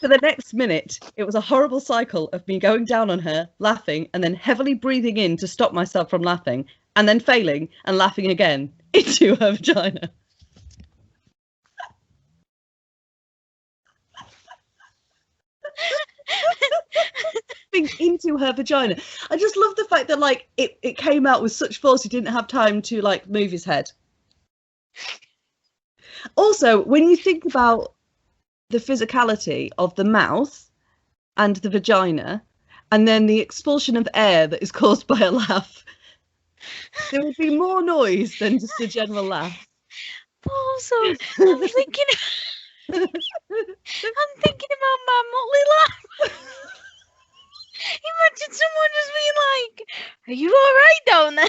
S1: For the next minute, it was a horrible cycle of me going down on her, laughing, and then heavily breathing in to stop myself from laughing, and then failing and laughing again into her vagina. Into her vagina. I just love the fact that like it came out with such force he didn't have time to like move his head. Also, when you think about the physicality of the mouth and the vagina, and then the expulsion of air that is caused by a laugh, there would be more noise than just a general laugh.
S2: Also, I'm thinking about my motley laugh. Imagine someone just being like, "Are you alright down there?"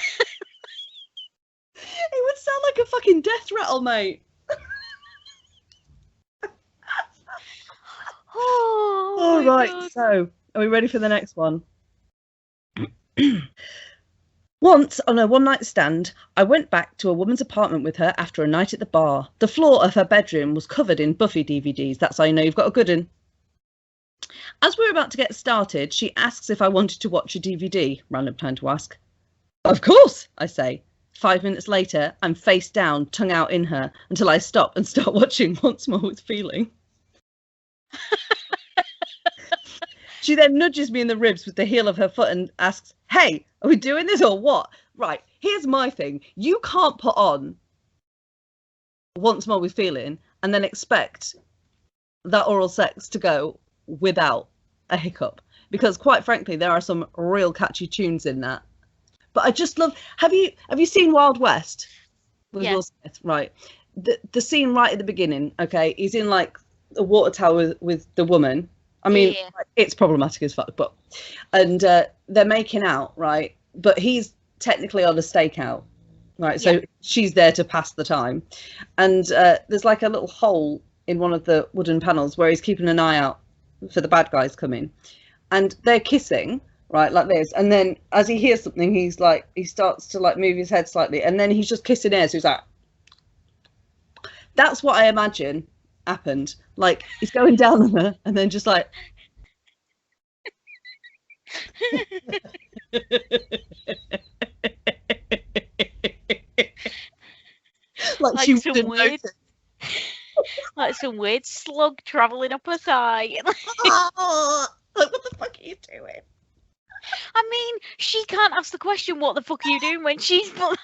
S1: It would sound like a fucking death rattle, mate.
S2: Oh,
S1: All right, so are we ready for the next one? Once, on a one-night stand, I went back to a woman's apartment with her after a night at the bar. The floor of her bedroom was covered in Buffy DVDs. That's how you know you've got a good one. As we were about to get started, she asks if I wanted to watch a DVD. Random time to ask. Of course, I say. 5 minutes later, I'm face down, tongue out in her, until I stop and start watching Once More with Feeling. She then nudges me in the ribs with the heel of her foot and asks, "Hey, are we doing this or what?" Right, here's my thing. You can't put on Once More with Feeling and then expect that oral sex to go without a hiccup, because quite frankly there are some real catchy tunes in that. But I just love, have you seen Wild West with Will Smith? Right, the scene right at the beginning, okay, he's in like a water tower with the woman. I mean, it's problematic as fuck, but and they're making out, right, but he's technically on a stakeout, right, so she's there to pass the time, and there's like a little hole in one of the wooden panels where he's keeping an eye out for the bad guys coming, and they're kissing, right, like this, and then as he hears something, he starts to like move his head slightly, and then he's just kissing air, so he's like, that's what I imagine happened. Like he's going down on her and then just like like she wouldn't notice.
S2: Like some weird slug travelling up her thigh.
S1: Oh, like, what the fuck are you doing?
S2: I mean, she can't ask the question, "What the fuck are you doing?" when she's like,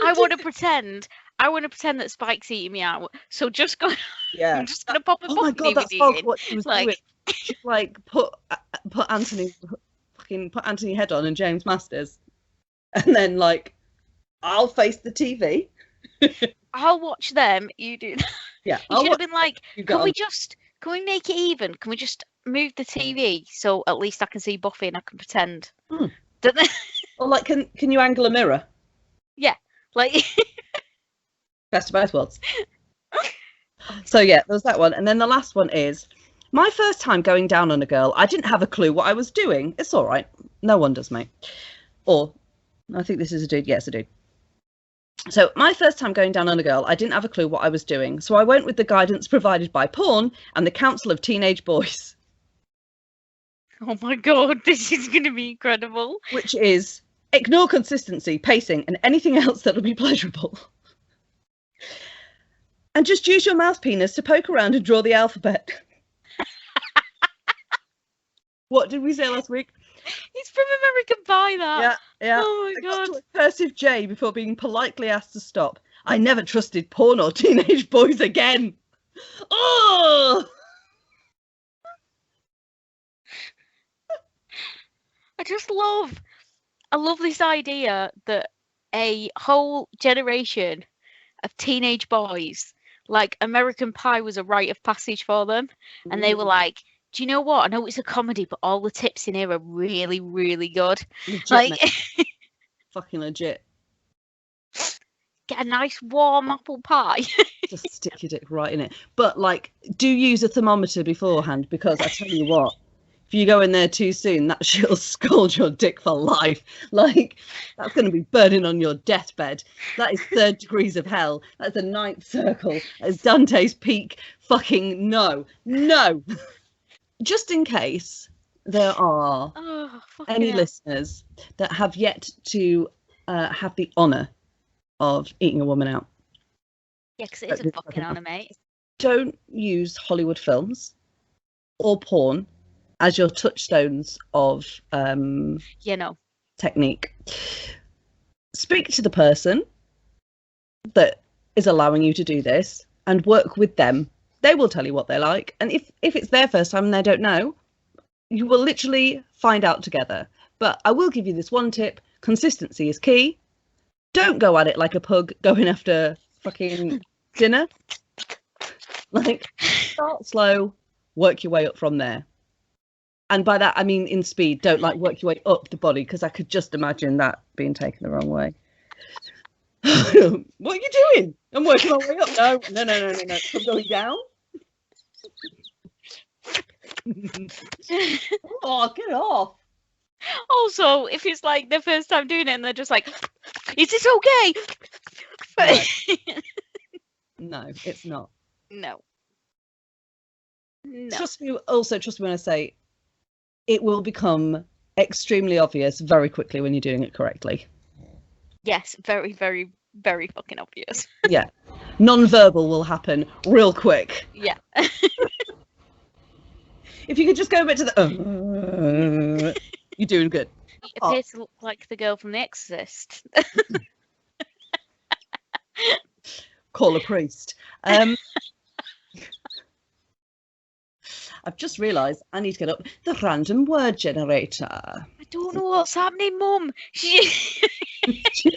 S2: I want to pretend that Spike's eating me out. So just go.
S1: Yeah.
S2: I'm just gonna pop a
S1: my god,
S2: DVD
S1: that's
S2: in.
S1: what she was
S2: like,
S1: doing. She like put Anthony's head on and James Masters, and then like, I'll face the TV.
S2: I'll watch them. You do that.
S1: Yeah.
S2: You should have been like, can we make it even? Can we just move the TV so at least I can see Buffy and I can pretend?
S1: Or like, can you angle a mirror?
S2: Yeah, like
S1: Best of both worlds. So yeah, there's that one, and then the last one is my first time going down on a girl. I didn't have a clue what I was doing. It's all right. No one does, mate. Or I think this is a dude. Yes, a dude. So my first time going down on a girl, I didn't have a clue what I was doing. So I went with the guidance provided by porn and the Council of Teenage Boys.
S2: Oh my god, this is going to be incredible.
S1: Which is ignore consistency, pacing, and anything else that will be pleasurable. And just use your mouse penis to poke around and draw the alphabet. What did we say last week?
S2: It's from American Pie, that.
S1: Yeah.
S2: Oh my
S1: I got
S2: god.
S1: to a cursive J before being politely asked to stop. I never trusted porn or teenage boys again. Oh!
S2: I love this idea that a whole generation of teenage boys, like American Pie was a rite of passage for them, and they were like, do you know what? I know it's a comedy, but all the tips in here are really, really good.
S1: Legit,
S2: Like,
S1: mate. Fucking legit.
S2: get a nice warm apple pie.
S1: Just stick your dick right in it. But like, do use a thermometer beforehand, because I tell you what, if you go in there too soon, that shit'll scald your dick for life. Like, that's going to be burning on your deathbed. That is 3rd degrees of hell. That's the 9th circle. That's Dante's peak. Fucking no. Just in case there are any listeners that have yet to have the honour of eating a woman out.
S2: Yeah, because it is a fucking honour, mate.
S1: Don't use Hollywood films or porn as your touchstones of technique. Speak to the person that is allowing you to do this and work with them. They will tell you what they like, and if it's their first time and they don't know, you will literally find out together. But I will give you this one tip: consistency is key. Don't go at it like a pug going after fucking dinner. Like, start slow, work your way up from there. And by that I mean in speed. Don't like work your way up the body, because I could just imagine that being taken the wrong way. What are you doing? I'm working my way up. No. I'm going down. Oh, get off.
S2: Also, if it's like their first time doing it and they're just like, is this okay?
S1: No, it's not.
S2: No.
S1: Trust me when I say it will become extremely obvious very quickly when you're doing it correctly.
S2: Yes, very, very, very fucking obvious.
S1: Yeah. Non-verbal will happen real quick.
S2: Yeah.
S1: If you could just go a bit to the you're doing good.
S2: You appear to look like the girl from The Exorcist.
S1: Call a priest. I've just realised I need to get up the random word generator.
S2: I don't know what's happening, Mum.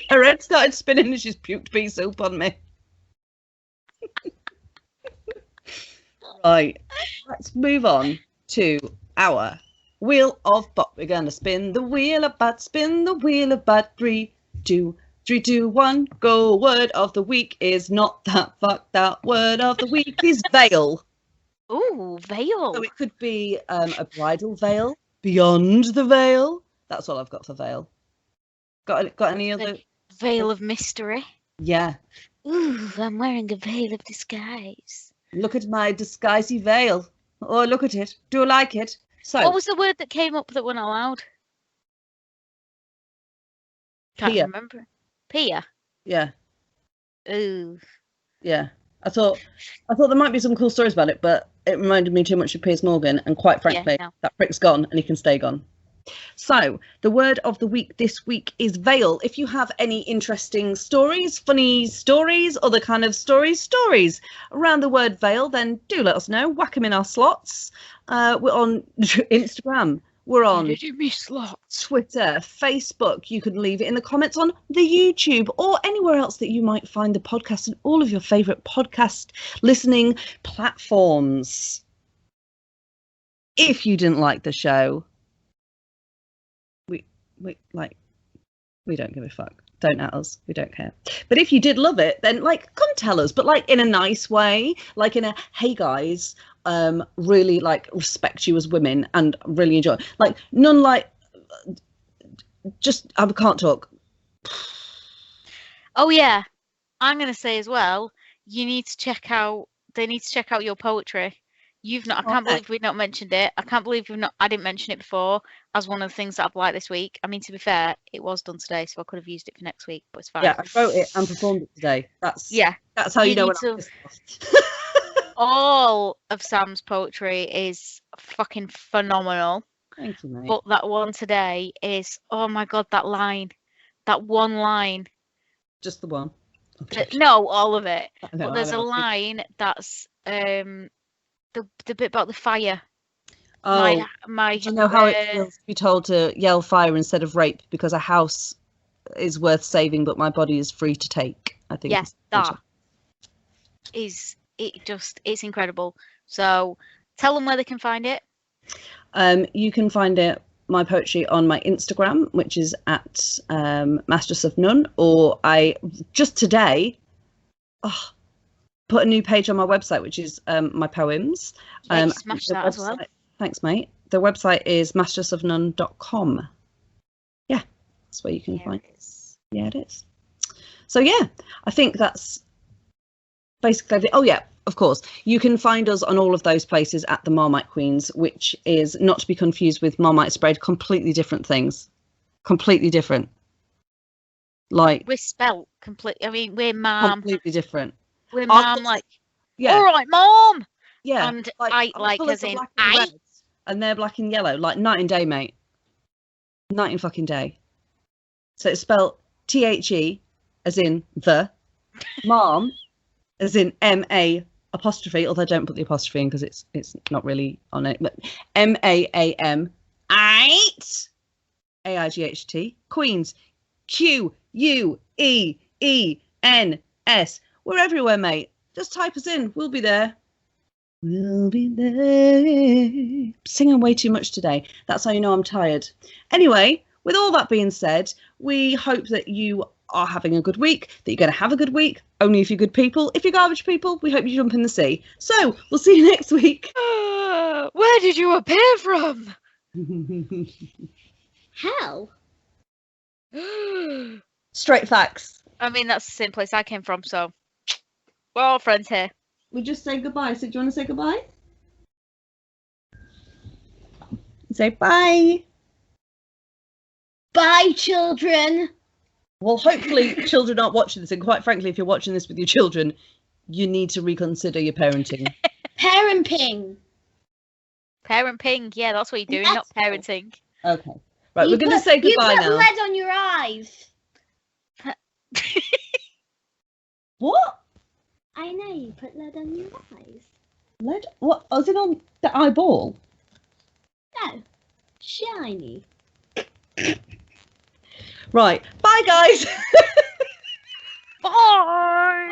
S1: Her head started spinning and she's puked pea soup on me. Right, let's move on to our wheel of bot. We're going to spin the wheel of bot, spin the wheel of bot. 3, 2, 1, go. Word of the week is not that. Fuck that. Word of the week is veil.
S2: Ooh, veil.
S1: So it could be a bridal veil, beyond the veil. That's all I've got for veil. Got any other?
S2: Veil of mystery.
S1: Yeah.
S2: Ooh, I'm wearing a veil of disguise.
S1: Look at my disguisey veil. Oh, look at it. Do you like it? So,
S2: what was the word that came up that we're not allowed? Can't
S1: Pia.
S2: remember. Pia.
S1: Yeah.
S2: Ooh.
S1: Yeah. I thought there might be some cool stories about it, but it reminded me too much of Piers Morgan, and quite frankly, that prick's gone and he can stay gone. So, the word of the week this week is veil. If you have any interesting stories, funny stories, other kind of stories around the word veil, then do let us know. Whack them in our slots. We're on Instagram. We're on Twitter, Facebook. You can leave it in the comments on the YouTube or anywhere else that you might find the podcast and all of your favourite podcast listening platforms. If you didn't like the show, we don't give a fuck. Don't at us. We don't care. But if you did love it, then come tell us, but in a nice way, in a, hey guys, really respect you as women and really enjoy. None just I can't talk.
S2: Oh yeah, I'm gonna say as well. They need to check out your poetry. I can't believe we've not mentioned it. I can't believe I didn't mention it before as one of the things that I've liked this week. I mean, to be fair, it was done today, so I could have used it for next week, but it's fine.
S1: Yeah, I wrote it and performed it today. That's how you know when I'm pissed off.
S2: All of Sam's poetry is fucking phenomenal.
S1: Thank you, mate.
S2: But that one today is, oh my God, that one line.
S1: Just the one.
S2: No, all of it.
S1: I know,
S2: But there's
S1: I
S2: a
S1: know.
S2: line that's the bit about the fire.
S1: Oh,
S2: My
S1: do you know how it feels to be told to yell fire instead of rape because a house is worth saving, but my body is free to take? I think.
S2: Yes, that is it's incredible. So tell them where they can find it.
S1: You can find my poetry on my Instagram, which is at Mistress of None, or I just today put a new page on my website, which is my poems.
S2: Yeah, you smashed that as well.
S1: Thanks, mate. The website is mistressofnone.com. Yeah, that's where you can find it. Yeah, it is. So yeah, I think that's basically oh yeah, of course, you can find us on all of those places at the Marmite Queens, which is not to be confused with Marmite Spread. Completely different things. Completely different. Like
S2: We're spelt completely. I mean, we're mom.
S1: Completely different.
S2: We're mom, like.
S1: Yeah.
S2: All right, mom.
S1: Yeah.
S2: And I like as in
S1: I. And they're black and yellow, like night and day, mate. Night and fucking day. So it's spelled THE, as in the, mom, as in MA apostrophe, although don't put the apostrophe in because it's not really on it, but MAAM, AIGHT, Queens, QUEENS. We're everywhere, mate. Just type us in. We'll be there. We'll be there. Singing way too much today. That's how you know I'm tired. Anyway, with all that being said, we hope that you are having a good week, that you're going to have a good week, only if you're good people. If you're garbage people, we hope you jump in the sea. So, we'll see you next week.
S2: Where did you appear from?
S4: Hell.
S1: Straight facts.
S2: I mean, that's the same place I came from, so we're all friends here.
S1: We just say goodbye. So do you want to say goodbye? Say bye.
S4: Bye, children.
S1: Well, hopefully children aren't watching this. And quite frankly, if you're watching this with your children, you need to reconsider your parenting.
S4: Parenting.
S2: Parenting, yeah, that's what you're doing, not parenting.
S1: Okay. Right, we're going to say goodbye now.
S4: You put lead on your eyes.
S1: What?
S4: I know, you put lead on your eyes.
S1: Lead? What? Was it on the eyeball?
S4: No. Shiny.
S1: Right. Bye, guys.
S2: Bye.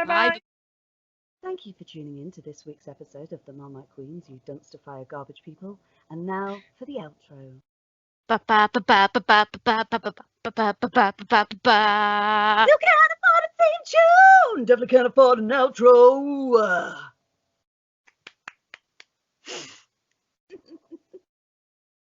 S1: Bye. Thank you for tuning in to this week's episode of the Marmite Queens, you dumpster fire garbage people. And now for the outro. You can't afford a theme tune. Definitely can't afford an outro.